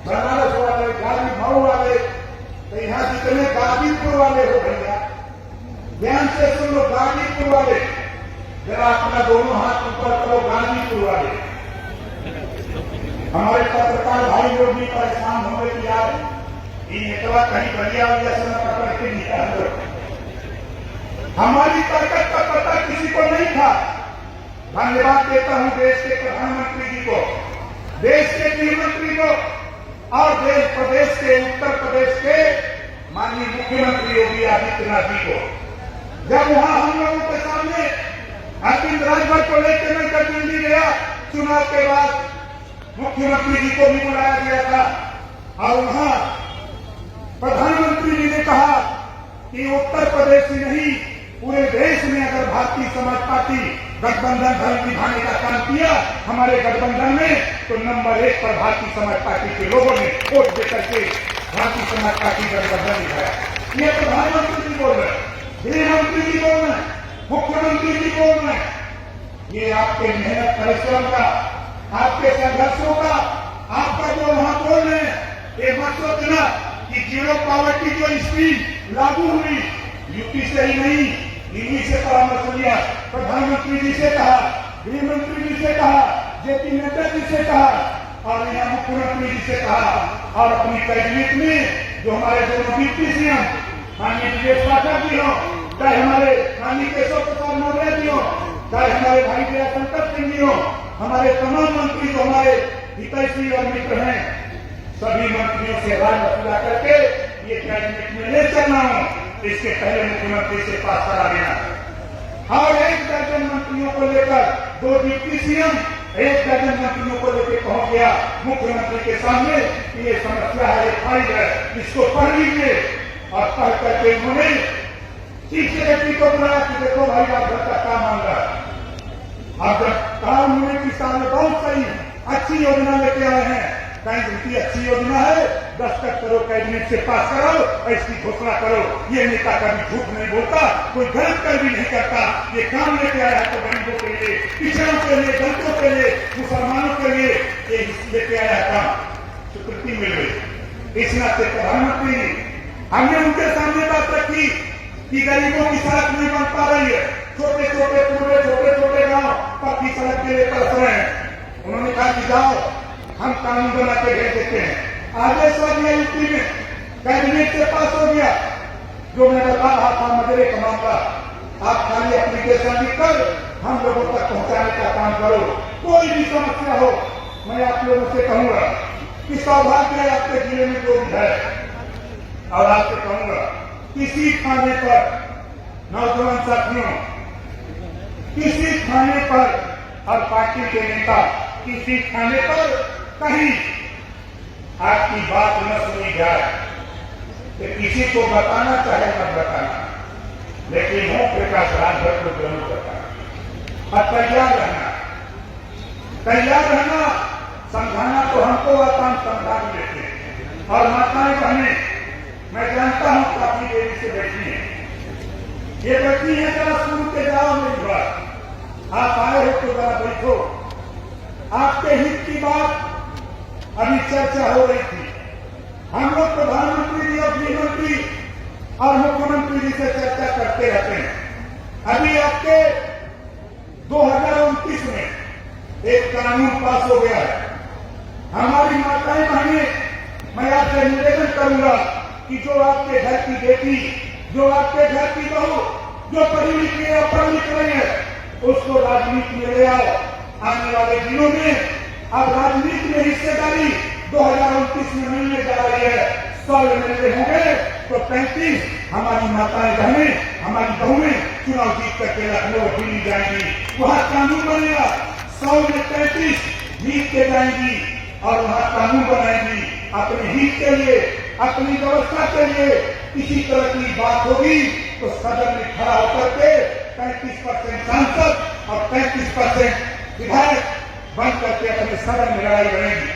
बनारस वाले, गाजीपुर वाले, तो यहाँ जितने गाजीपुर वाले हो भैया, ध्यान से सुन लो, गाजीपुर वाले, जरा अपना दोनों हाथ ऊपर करो, गाजीपुर वाले। हमारे पत्रकार भाई लोग भी परेशान हो गए कि यार ये नेतवा कहीं बढ़िया से न पकड़ के लिया। हमारी ताकत का पता किसी को नहीं था। धन्यवाद देता हूं देश के प्रधानमंत्री जी को, देश के गृह मंत्री को और देश प्रदेश के, उत्तर प्रदेश के माननीय मुख्यमंत्री योगी आदित्यनाथ जी को। जब वहां हम लोगों के सामने अरविंद राजभर को लेकर मैं जब दिल्ली गया, चुनाव के बाद मुख्यमंत्री जी को भी बुलाया गया था और वहां प्रधानमंत्री जी ने कहा कि उत्तर प्रदेश ही नहीं पूरे देश में अगर भारतीय समाज पार्टी गठबंधन धर्म निभाने का काम किया हमारे गठबंधन में, तो नंबर 1 पर भारतीय समाज पार्टी के लोगों ने वोट देकर के भारतीय समाज पार्टी गठबंधन निभाया। ये प्रधानमंत्री जी बोल रहे हैं, गृह मंत्री जी बोल रहे हैं, मुख्यमंत्री जी बोल रहे हैं। ये आपके मेहनत परिश्रम का, आपके संघर्षों का, आपका जो वहां बोल रहे हैं, ये मत सोचना कि जीरो पॉवर्टी जो स्कीम लागू हुई यूपी से ही नहीं, दिल्ली से परामर्श लिया, प्रधानमंत्री जी से कहा, गृह मंत्री जी से कहा, जेपी नड्डा जी से कहा और यहाँ मुख्यमंत्री जी से कहा और अपनी कैबिनेट में जो हमारे दोनों डिप्टी सीएम माननीय दिनेश पाठक जी हो, चाहे हमारे माननीय केशव प्रसाद मौर्य जी हो, चाहे हमारे भाई दयाशंकर सिंह जी हो, हमारे तमाम मंत्री जो हमारे हितैषी और मित्र हैं, सभी मंत्रियों से राय मसला करके ये कैबिनेट में ले चलना हो, इसके पहले मुख्यमंत्री से पास करा देना और 1 दर्जन मंत्रियों को लेकर 2 डिप्टी सीएम 1 दर्जन मंत्रियों को लेकर पहुंच गया मुख्यमंत्री के सामने कि ये समस्या है, ये फाइल है, इसको पढ़ लीजिए। और पढ़ करके उन्होंने चीफ सेक्रेटरी को बुलाया कि देखो भाई आप घर का काम मांग रहा है। अब जब काम होने की सामने बहुत सही अच्छी योजना लेके आए हैं, कहीं इतनी अच्छी योजना है, दस्तखत करो, कैबिनेट से पास करो, इसकी घोषणा करो। ये नेता कभी झूठ नहीं बोलता, कोई गलत कर भी नहीं करता। ये काम लेके आया है तो गरीबों के लिए, पिछड़ों के लिए, दलितों के लिए, मुसलमानों के लिए ये लेके आया काम, स्वीकृति मिल गई। इस नाते प्रधानमंत्री हमने उनके सामने बात रखी कि गरीबों की सड़क नहीं बन पा रही है, छोटे छोटे पूरे छोटे छोटे गांव पक्की सड़क के लिए तरस रहे हैं। उन्होंने कहा कि जाओ हम कानून बना के भेज देते हैं। आदेश हो गया यूपी में, कैबिनेट से पास हो गया। जो मैं बता रहा था मजरे का मामला, आप खाली एप्लीकेशन लिखकर हम लोगों तक पहुंचाने का काम करो। कोई भी समस्या हो, मैं आप लोगों से कहूंगा कि सौभाग्य आपके जिले में जो भी है, और आपसे कहूंगा किसी थाने पर नौजवान साथियों, किसी थाने पर और पार्टी के नेता किसी थाने पर कहीं आपकी बात न सुनी जाए कि किसी को बताना चाहे मत बताना, लेकिन हो प्रकाश राजभर को जरूर बताना और तैयार रहना। तैयार रहना, समझाना तो हमको आता, हम समझा भी लेते हैं। और माताएं बहनें, मैं जानता हूं काफी देरी से बैठी है, ये बैठी है, जरा सुन के जाओ मेरी बात। आप आए हो तो जरा बैठो। आपके हित की बात अभी चर्चा हो रही थी। हम लोग प्रधानमंत्री जी और गृह मंत्री और मुख्यमंत्री जी से चर्चा करते रहते हैं। अभी आपके 2029 में एक कानून पास हो गया है। हमारी माताएं बहनें, मैं आपसे निवेदन करूंगा कि जो आपके घर की बेटी, जो आपके घर की बहू जो पढ़ी लिखी है, पढ़ लिख रही है, उसको राजनीति में ले आओ। आने वाले दिनों में अब राजनीति में हिस्सेदारी 2029 में मिलने जा रही है। 100 एमएलए होंगे तो 35 हमारी माताएं बहनें, हमारी बहुएं चुनाव जीत करके लखनऊ दिल्ली जाएंगी, वहां कानून बनेगा। 100 में 35 जीत के जाएंगी और वहां कानून बनाएंगी अपने हित के लिए, अपनी व्यवस्था के लिए। किसी तरह की बात होगी तो सदन में खड़ा होकर के 35% सांसद और 35% विधायक बन करके अपने सदन में लड़ाई लड़ेंगी।